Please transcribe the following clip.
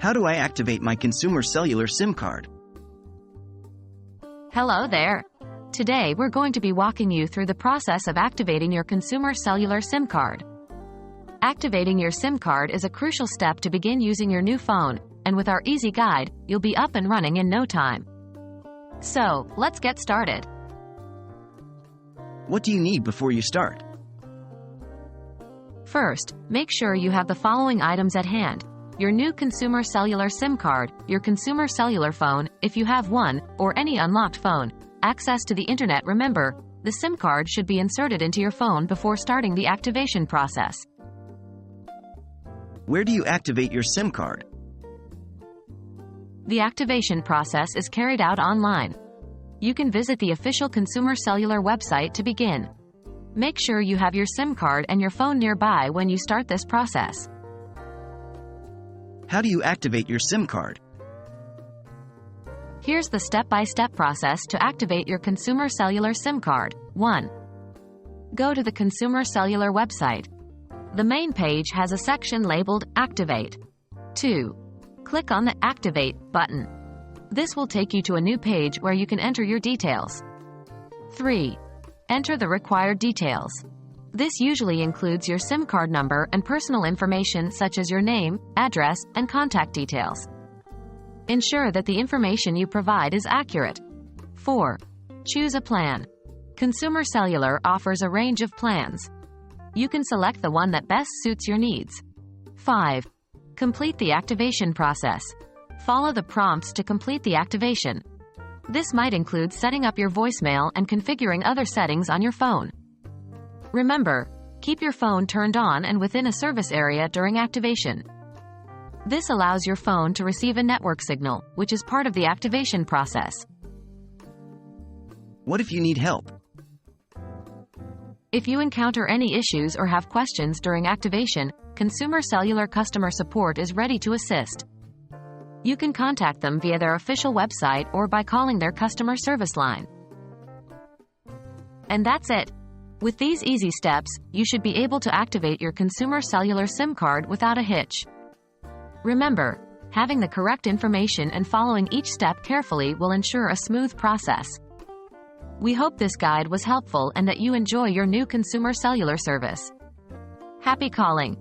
How do I activate my Consumer Cellular SIM card? Hello there. Today we're going to be walking you through the process of activating your Consumer Cellular SIM card. Activating your SIM card is a crucial step to begin using your new phone, and with our easy guide, you'll be up and running in no time. So, let's get started. What do you need before you start? First, make sure you have the following items at hand: your new Consumer Cellular SIM card, your Consumer Cellular phone, if you have one, or any unlocked phone, access to the internet. Remember, the SIM card should be inserted into your phone before starting the activation process. Where do you activate your SIM card? The activation process is carried out online. You can visit the official Consumer Cellular website to begin. Make sure you have your SIM card and your phone nearby when you start this process. How do you activate your SIM card? Here's the step-by-step process to activate your Consumer Cellular SIM card. 1. Go to the Consumer Cellular website. The main page has a section labeled Activate. 2. Click on the Activate button. This will take you to a new page where you can enter your details. 3. Enter the required details. This usually includes your SIM card number and personal information such as your name, address, and contact details. Ensure that the information you provide is accurate. 4. Choose a plan. Consumer Cellular offers a range of plans. You can select the one that best suits your needs. 5. Complete the activation process. Follow the prompts to complete the activation. This might include setting up your voicemail and configuring other settings on your phone. Remember, keep your phone turned on and within a service area during activation. This allows your phone to receive a network signal, which is part of the activation process. What if you need help? If you encounter any issues or have questions during activation, Consumer Cellular customer support is ready to assist. You can contact them via their official website or by calling their customer service line. And that's it. With these easy steps, you should be able to activate your Consumer Cellular SIM card without a hitch. Remember, having the correct information and following each step carefully will ensure a smooth process. We hope this guide was helpful and that you enjoy your new Consumer Cellular service. Happy calling!